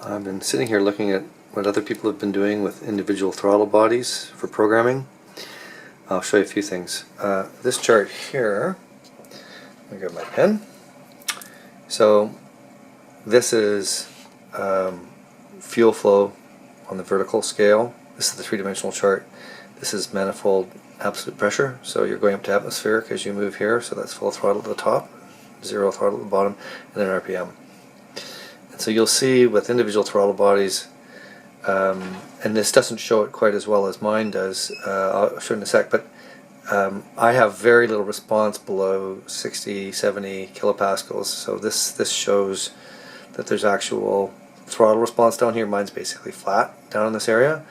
I've been sitting here looking at what other people have been doing with individual throttle bodies for programming. I'll show you a few things. This chart here, let me grab my pen. So this is fuel flow on the vertical scale. This is the three-dimensional chart. This is manifold absolute pressure, so you're going up to atmospheric as you move here, so that's full throttle at the top, zero throttle at the bottom, and then RPM. And so you'll see with individual throttle bodies, and this doesn't show it quite as well as mine does, I'll show in a sec, but I have very little response below 60, 70 kilopascals, so this shows that there's actual throttle response down here. Mine's basically flat down in this area,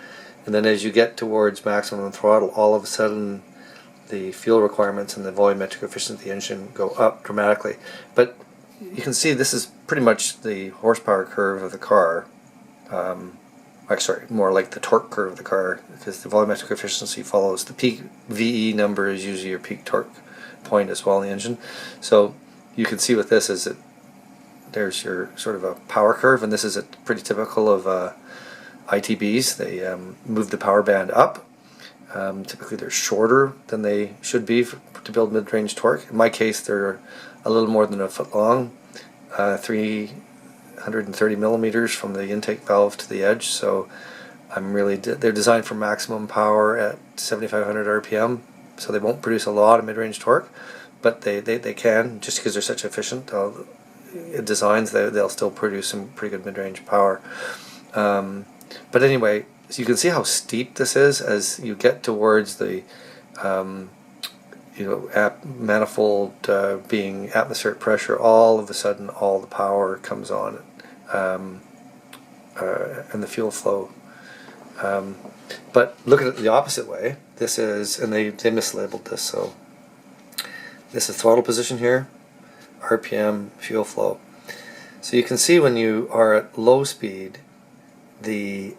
and then as you get towards maximum throttle, all of a sudden the fuel requirements and the volumetric efficiency of the engine go up dramatically. But you can see this is pretty much the horsepower curve of the car. Sorry, more like the torque curve of the car, because the volumetric efficiency follows the peak VE number is usually your peak torque point as well in the engine. So you can see with this is that there's your sort of a power curve, and this is pretty typical of ITBs. They move the power band up. Typically they're shorter than they should be to build mid-range torque. In my case they're a little more than a foot long, 330 millimeters from the intake valve to the edge, so they're designed for maximum power at 7,500 RPM, so they won't produce a lot of mid-range torque, but they can, just because they're such efficient designs, they'll still produce some pretty good mid-range power. But anyway, so you can see how steep this is as you get towards the manifold being atmospheric pressure. All of a sudden all the power comes on, and the fuel flow. But look at it the opposite way. This is, and they mislabeled this, so this is throttle position here, RPM, fuel flow. So you can see when you are at low speed, you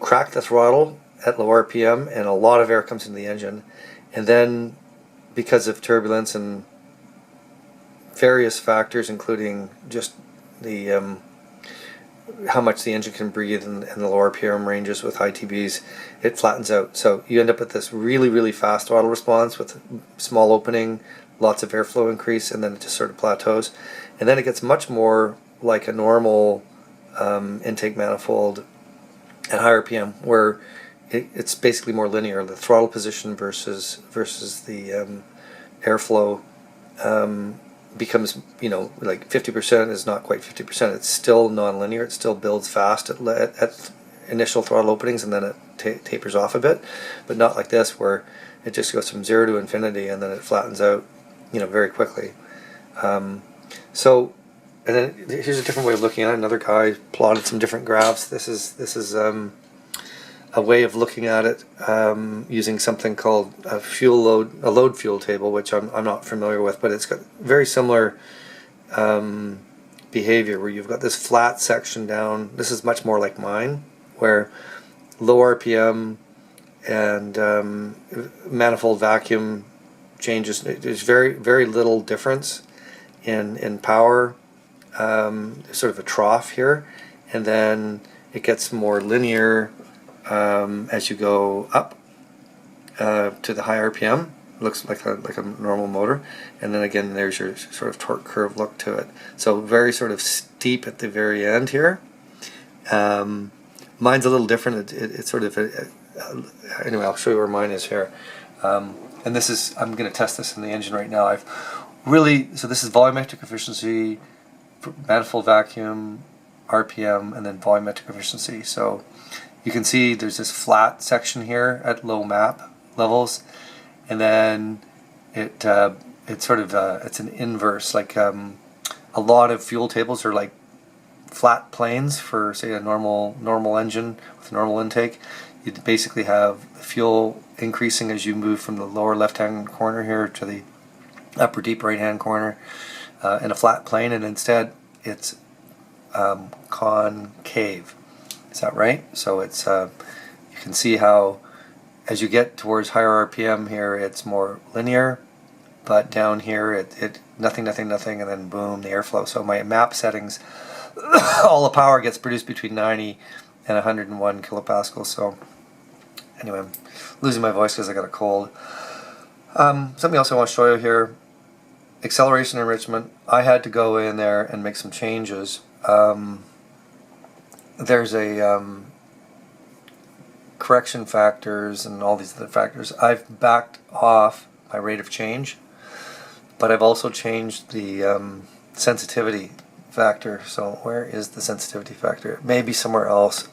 crack the throttle at low RPM and a lot of air comes into the engine, and then because of turbulence and various factors, including just the how much the engine can breathe in the low RPM ranges with ITBs, it flattens out. So you end up with this really fast throttle response with small opening, lots of airflow increase, and then it just sort of plateaus. And then it gets much more like a normal intake manifold at high RPM, where it's basically more linear. The throttle position versus the airflow becomes, like 50% is not quite 50%. It's still non-linear. It still builds fast at initial throttle openings, and then it tapers off a bit, but not like this where it just goes from 0 to infinity and then it flattens out, very quickly. And then here's a different way of looking at it. Another guy plotted some different graphs. This is a way of looking at it using something called a load fuel table, which I'm not familiar with, but it's got very similar behavior, where you've got this flat section down. This is much more like mine, where low RPM and manifold vacuum changes. There's very little difference in power. Sort of a trough here, and then it gets more linear as you go up to the high RPM. Looks like a normal motor, and then again there's your sort of torque curve look to it. So very sort of steep at the very end here. Mine's a little different. It's sort of anyway. I'll show you where mine is here, and this is, I'm going to test this in the engine right now. So this is volumetric efficiency, manifold vacuum, RPM, and then volumetric efficiency. So you can see there's this flat section here at low MAP levels, and then it's sort of it's an inverse, like a lot of fuel tables are like flat planes for, say, a normal engine with normal intake. You basically have the fuel increasing as you move from the lower left-hand corner here to the upper deep right-hand corner in a flat plane, and instead it's concave. Is that right? So it's you can see how as you get towards higher RPM here, it's more linear, but down here it nothing, and then boom, the airflow. So my MAP settings all the power gets produced between 90 and 101 kilopascals. So anyway, I'm losing my voice because I got a cold. Something else I want to show you here, acceleration enrichment. I had to go in there and make some changes. There's a correction factors and all these other factors. I've backed off my rate of change, but I've also changed the sensitivity factor. So where is the sensitivity factor? It may be somewhere else.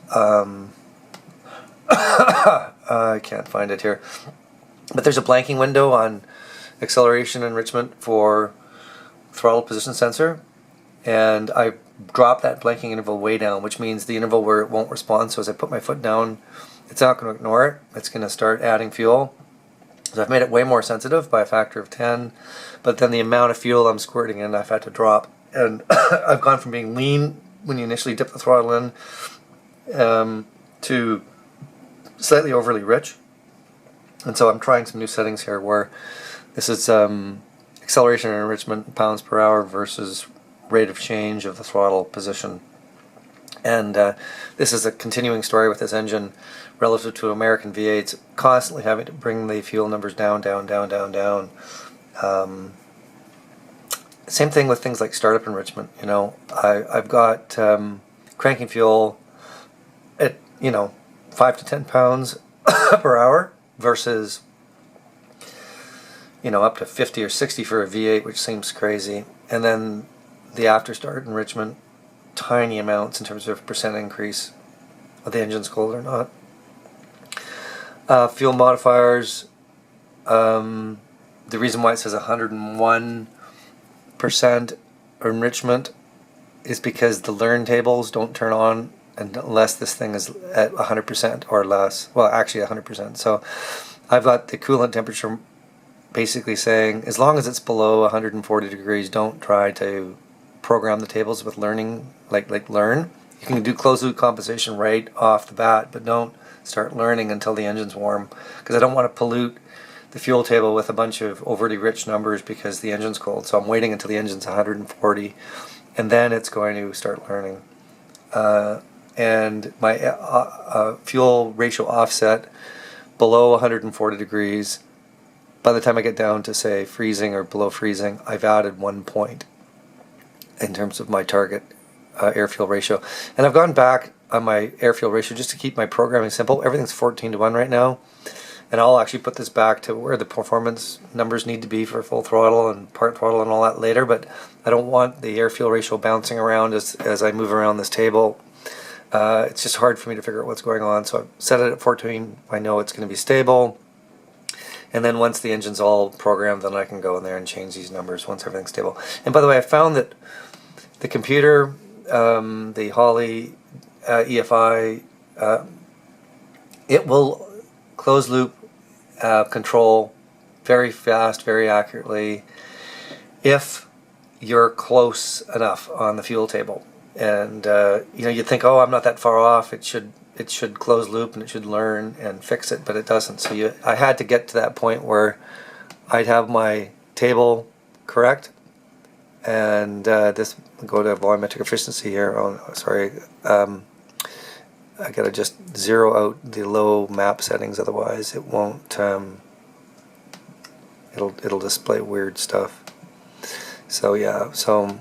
I can't find it here. But there's a blanking window on acceleration enrichment for throttle position sensor, and I dropped that blanking interval way down, which means the interval where it won't respond. So as I put my foot down, it's not going to ignore it. It's going to start adding fuel. So I've made it way more sensitive by a factor of 10, but then the amount of fuel I'm squirting in, I've had to drop. And I've gone from being lean when you initially dip the throttle in to slightly overly rich. And so I'm trying some new settings here where this is acceleration and enrichment in pounds per hour versus rate of change of the throttle position. And this is a continuing story with this engine relative to American V8s, constantly having to bring the fuel numbers down. Same thing with things like startup enrichment. You know, I've got cranking fuel at 5 to 10 pounds per hour versus up to 50 or 60 for a V8, which seems crazy. And then the after start enrichment, tiny amounts in terms of percent increase, whether the engine's cold or not. Fuel modifiers, the reason why it says 101% enrichment is because the learn tables don't turn on unless this thing is at 100% or less. Well, actually 100%. So I've got the coolant temperature basically saying as long as it's below 140 degrees, don't try to program the tables with learning, like learn. You can do closed loop compensation right off the bat, but don't start learning until the engine's warm, because I don't want to pollute the fuel table with a bunch of overly rich numbers because the engine's cold. So I'm waiting until the engine's 140, and then it's going to start learning. And my fuel ratio offset below 140 degrees, by the time I get down to say freezing or below freezing, I've added 1 point in terms of my target air-fuel ratio. And I've gone back on my air-fuel ratio just to keep my programming simple. Everything's 14:1 right now. And I'll actually put this back to where the performance numbers need to be for full throttle and part throttle and all that later. But I don't want the air-fuel ratio bouncing around as I move around this table. It's just hard for me to figure out what's going on. So I've set it at 14. I know it's going to be stable. And then once the engine's all programmed, then I can go in there and change these numbers once everything's stable. And by the way, I found that the computer, the Holley EFI, it will closed loop control very fast, very accurately, if you're close enough on the fuel table. And you'd think, oh, I'm not that far off. It should close loop and it should learn and fix it, but it doesn't. So I had to get to that point where I'd have my table correct, and this go to volumetric efficiency here. Oh, sorry. I gotta just zero out the low map settings, otherwise it won't. It'll display weird stuff. So yeah, so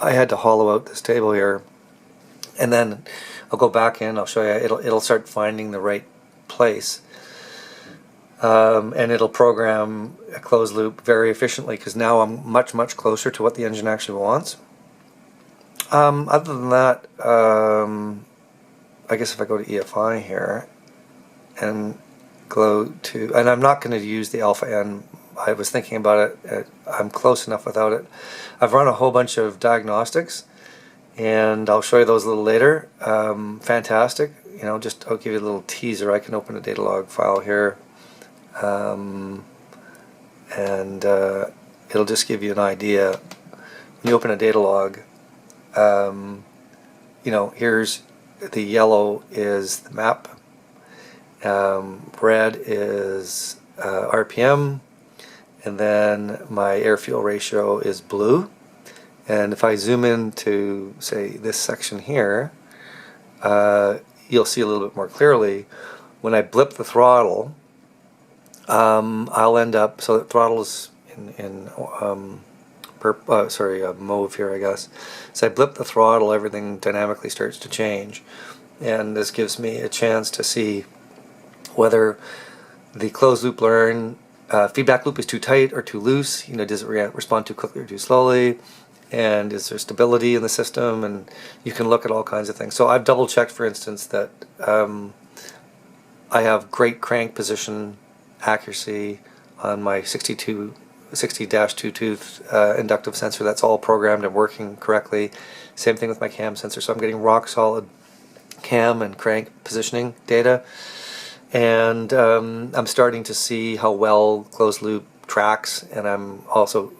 I had to hollow out this table here, and then I'll go back in. I'll show you. It'll start finding the right place, and it'll program a closed loop very efficiently, because now I'm much closer to what the engine actually wants. Other than that, I guess if I go to EFI here and go to, and I'm not going to use the alpha N. I was thinking about it. I'm close enough without it. I've run a whole bunch of diagnostics, and I'll show you those a little later. Fantastic. I'll give you a little teaser. I can open a data log file here, and it'll just give you an idea. When you open a data log, here's the yellow is the map, red is RPM, and then my air-fuel ratio is blue, And if I zoom in to, say, this section here, you'll see a little bit more clearly. When I blip the throttle, I'll end up, so the throttle is in mauve here, I guess. So I blip the throttle, everything dynamically starts to change. And this gives me a chance to see whether the closed loop learn feedback loop is too tight or too loose. You know, does it respond too quickly or too slowly? And is there stability in the system? And you can look at all kinds of things. So I've double checked, for instance, that I have great crank position accuracy on my 60-2 tooth inductive sensor. That's all programmed and working correctly. Same thing with my cam sensor. So I'm getting rock solid cam and crank positioning data. And I'm starting to see how well closed loop tracks, and I'm also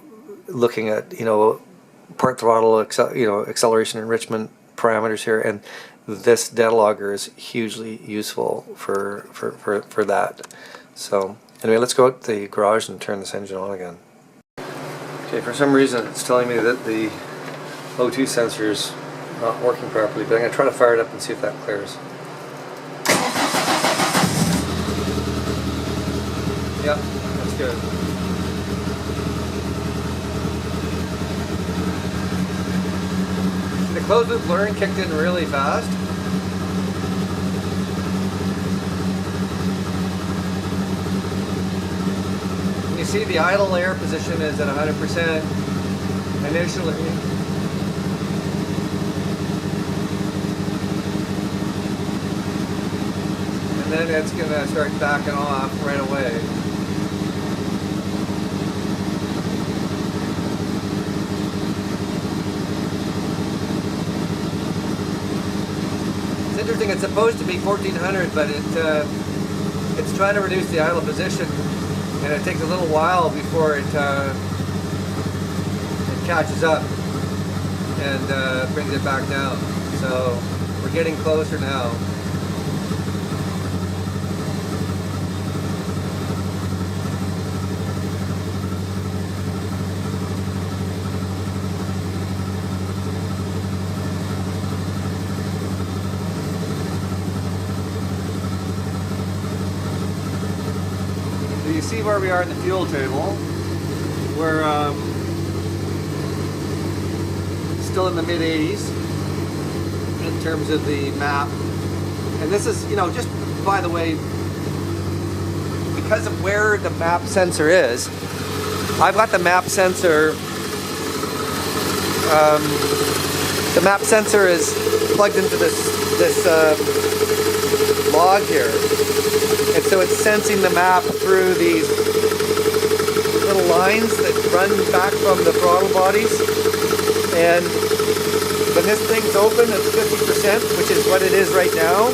looking at, you know, part throttle, acceleration enrichment parameters here, and this data logger is hugely useful for that. So anyway, let's go out the garage and turn this engine on again. Okay, for some reason it's telling me that the O2 sensor is not working properly, but I'm going to try to fire it up and see if that clears. Yep, that's good. The closed loop learn kicked in really fast. You see the idle air position is at 100% initially. And then it's going to start backing off right away. It's interesting, it's supposed to be 1400, but it's trying to reduce the idle position, and it takes a little while before it catches up and brings it back down. So we're getting closer now. You see where we are in the fuel table. We're still in the mid-80s in terms of the MAP. And this is, you know, just by the way, because of where the MAP sensor is, I've got the MAP sensor, the MAP sensor is plugged into this log here. And so it's sensing the map through these little lines that run back from the throttle bodies. And when this thing's open at 50%, which is what it is right now,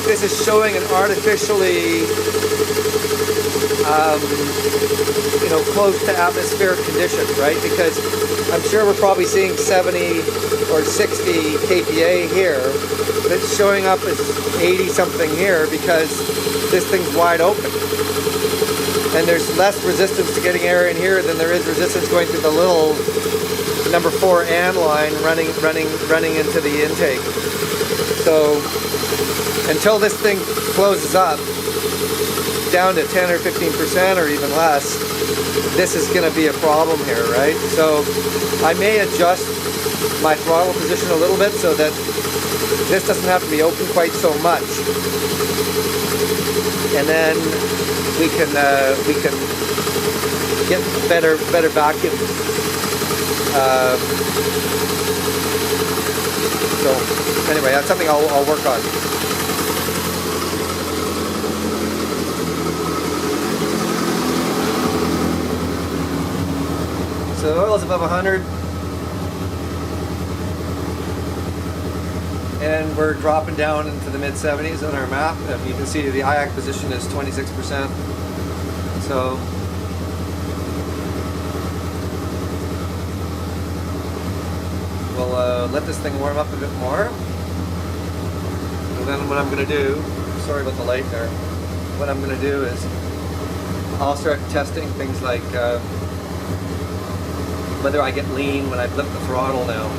this is showing an artificially, close to atmospheric conditions, right? Because I'm sure we're probably seeing 70 or 60 kPa here, but it's showing up as 80 something here because this thing's wide open. And there's less resistance to getting air in here than there is resistance going through the little number 4 AND line running into the intake. So until this thing closes up down to 10 or 15% or even less, this is going to be a problem here, right? So I may adjust my throttle position a little bit so that this doesn't have to be open quite so much, and then we can get better vacuum. So anyway, that's something I'll work on. So the oil is above 100, and we're dropping down into the mid-70s on our map. You can see the IAC position is 26%. So we'll let this thing warm up a bit more, and then what I'm going to do, sorry about the light there, what I'm going to do is I'll start testing things like whether I get lean when I flip the throttle now.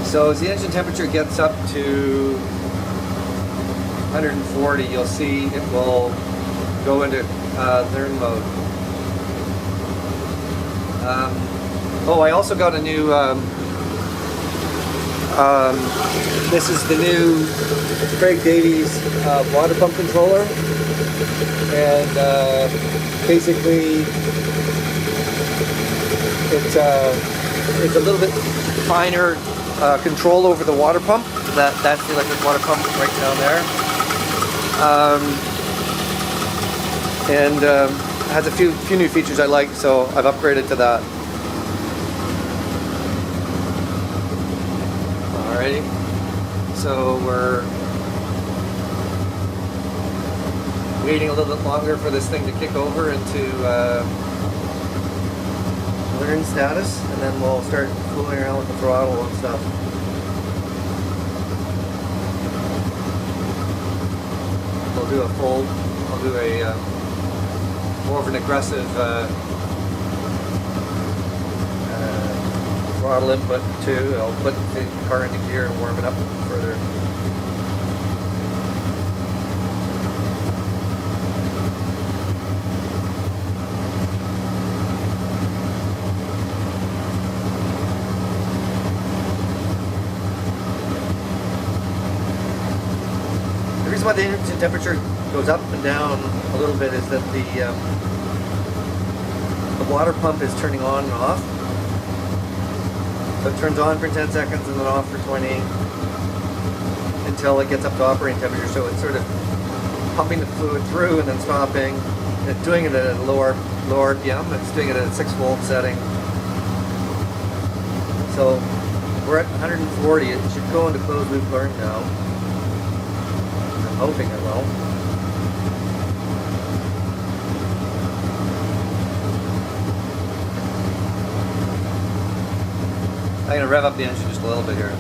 So as the engine temperature gets up to 140, you'll see it will go into learn mode. Oh, I also got a new, this is the new Craig Davies water pump controller, and basically it's a little bit finer control over the water pump. That's the electric water pump right down there, and has a few new features I like, so I've upgraded to that. Alrighty, so we're waiting a little bit longer for this thing to kick over into learn status, and then we'll start fooling around with the throttle and stuff. I'll do a more of an aggressive throttle input too. I'll put the car into gear and warm it up further. The reason why the engine temperature goes up and down a little bit is that the water pump is turning on and off. So it turns on for 10 seconds and then off for 20 until it gets up to operating temperature. So it's sort of pumping the fluid through and then stopping. It's doing it at a lower RPM. It's doing it at a 6-volt setting. So we're at 140. It should go into closed loop learn now. I'm hoping it will. I'm going to rev up the engine just a little bit here.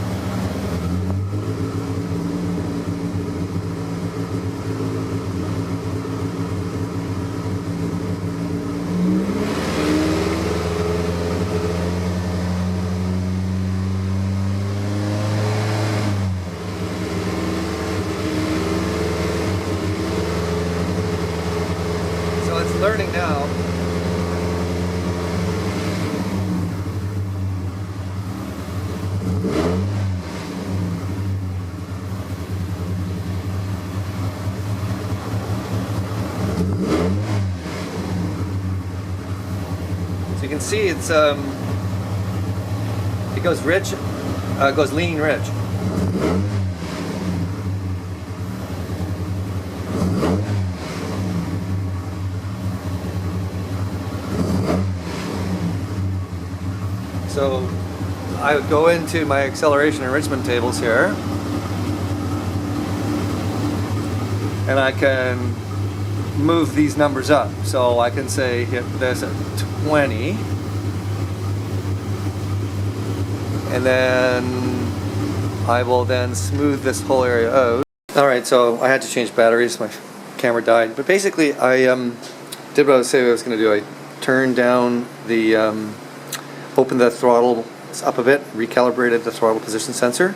So it's learning now. You can see it's it goes rich, goes lean rich. So I would go into my acceleration enrichment tables here, and I can move these numbers up. So I can say hit this at 20, and then I will then smooth this whole area out. Alright, so I had to change batteries, my camera died, but basically I did what I was saying I was going to do. I turned down the opened the throttle up a bit, recalibrated the throttle position sensor,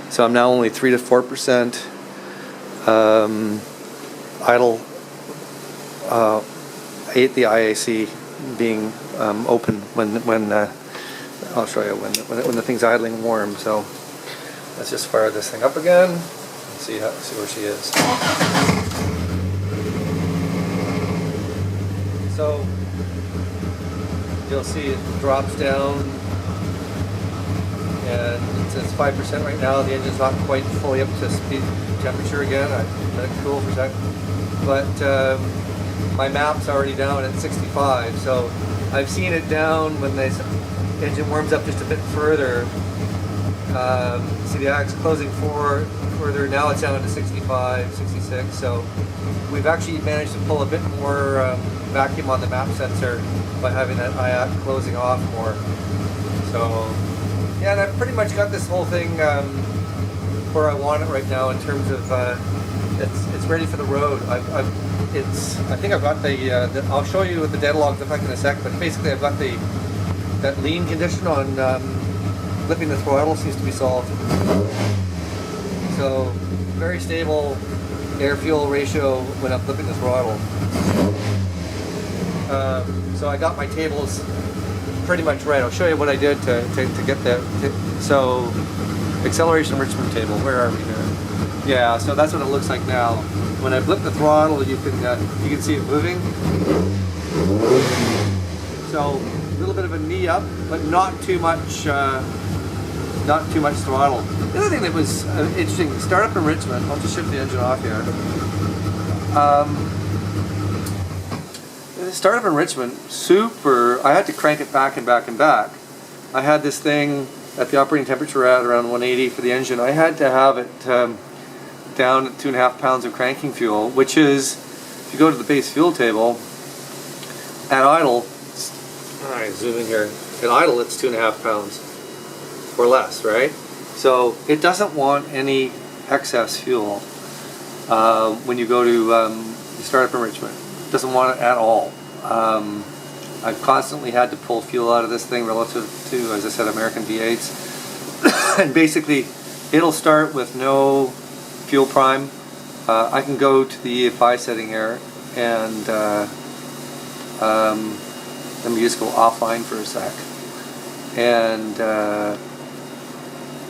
so I'm now only 3 to 4% idle. The IAC being open when I'll show you when the thing's idling warm. So let's just fire this thing up again and see where she is. So you'll see it drops down, and it says 5% right now. The engine's not quite fully up to speed temperature again. I let it cool for a second, but my map's already down at 65, so I've seen it down when the engine warms up just a bit further. See the axe closing further, now it's down to 65, 66, so we've actually managed to pull a bit more vacuum on the map sensor by having that IAC closing off more. So yeah, and I've pretty much got this whole thing where I want it right now in terms of it's ready for the road. I think I've got the I'll show you what the data logs look like in a sec, but basically I've got that lean condition on flipping the throttle seems to be solved. So very stable air-fuel ratio when I'm flipping the throttle. So I got my tables pretty much right. I'll show you what I did to get that. So acceleration enrichment table, where are we here? Yeah, so that's what it looks like now. When I flip the throttle, you can see it moving. So a little bit of a knee up, but not too much throttle. The other thing that was interesting, startup enrichment. I'll just shift the engine off here. Startup enrichment, super. I had to crank it back and back and back. I had this thing at the operating temperature at around 180 for the engine. I had to have it down at 2.5 pounds of cranking fuel, which is, if you go to the base fuel table, at idle, alright, zoom in here, at idle it's 2.5 pounds or less, right? So it doesn't want any excess fuel when you go to startup enrichment. It doesn't want it at all. I've constantly had to pull fuel out of this thing relative to, as I said, American V8s. And basically, it'll start with no fuel prime. I can go to the EFI setting here and let me just go offline for a sec. And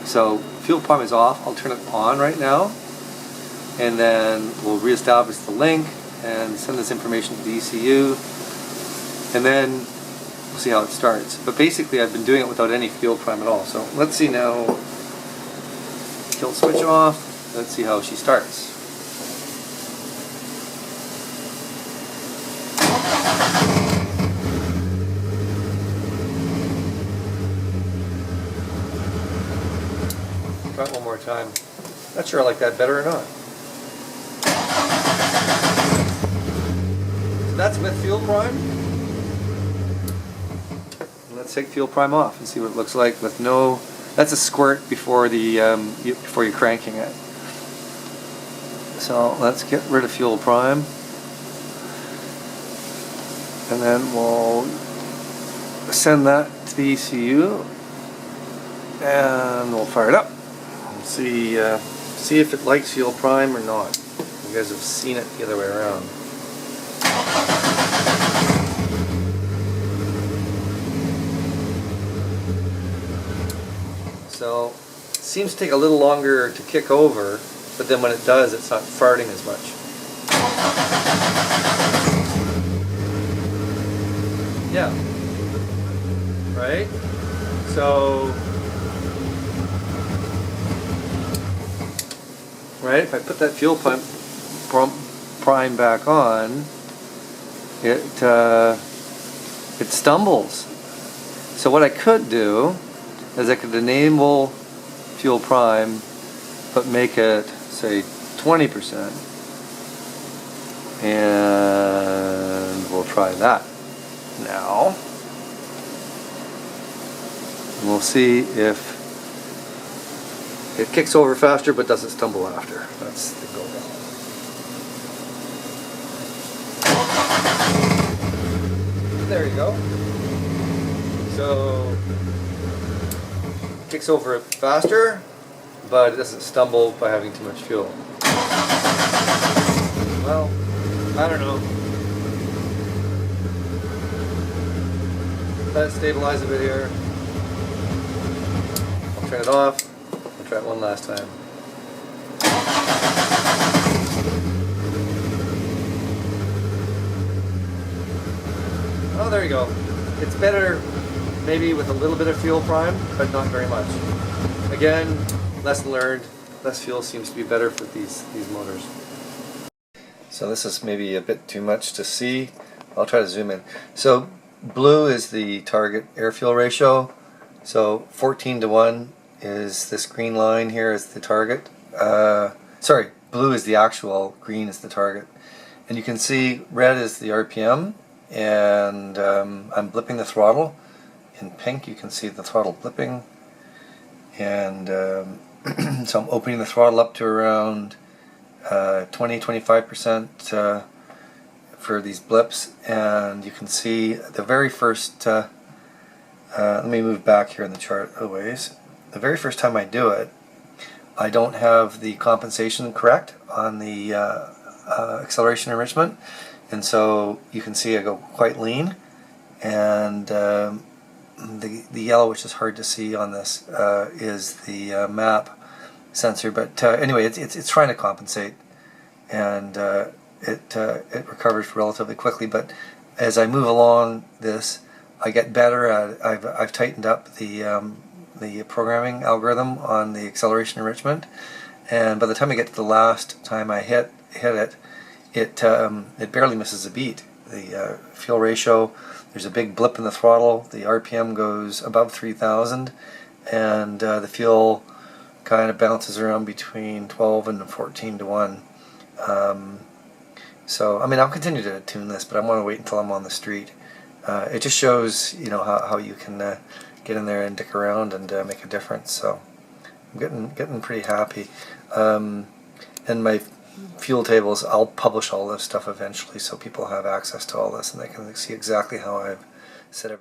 so fuel prime is off. I'll turn it on right now. And then we'll reestablish the link and send this information to the ECU. And then we'll see how it starts. But basically I've been doing it without any fuel prime at all. So let's see now. Kill switch off. Let's see how she starts. Try it one more time. Not sure I like that better or not. So that's with fuel prime. Let's take fuel prime off and see what it looks like with no. That's a squirt before before you're cranking it. So let's get rid of fuel prime, and then we'll send that to the ECU, and we'll fire it up. And see if it likes fuel prime or not. You guys have seen it the other way around. So it seems to take a little longer to kick over, but then when it does, it's not farting as much. Yeah. Right? So, right, if I put that fuel prime back on, it stumbles. So what I could do is I could enable fuel prime, but make it, say, 20%. And we'll try that now. And we'll see if it kicks over faster but doesn't stumble after. That's the goal. There you go. So kicks over faster, but it doesn't stumble by having too much fuel. Well, I don't know. Let's stabilize a bit here. I'll turn it off. I'll try it one last time. Oh, there you go. It's better maybe with a little bit of fuel prime, but not very much. Again, lesson learned. Less fuel seems to be better for these motors. So this is maybe a bit too much to see. I'll try to zoom in. So blue is the target air-fuel ratio. So 14:1 is this green line here is the target. Sorry, blue is the actual, green is the target. And you can see red is the RPM, and I'm blipping the throttle. in pink you can see the throttle blipping, and so I'm opening the throttle up to around 20-25% for these blips, and you can see the very first let me move back here in the chart a ways. The very first time I do it, I don't have the compensation correct on the acceleration enrichment, and so you can see I go quite lean, and the yellow, which is hard to see on this, is the MAP sensor, but anyway, it's trying to compensate, and it recovers relatively quickly. But as I move along this, I get better at I've tightened up the programming algorithm on the acceleration enrichment, and by the time I get to the last time I hit it, it barely misses a beat. The fuel ratio, there's a big blip in the throttle, the RPM goes above 3,000, and the fuel kind of bounces around between 12 and 14 to 1. So I mean, I'll continue to tune this, but I want to wait until I'm on the street. It just shows, you know, how you can get in there and dick around and make a difference. So I'm getting pretty happy. And my fuel tables, I'll publish all this stuff eventually, so people have access to all this and they can see exactly how I've set everything.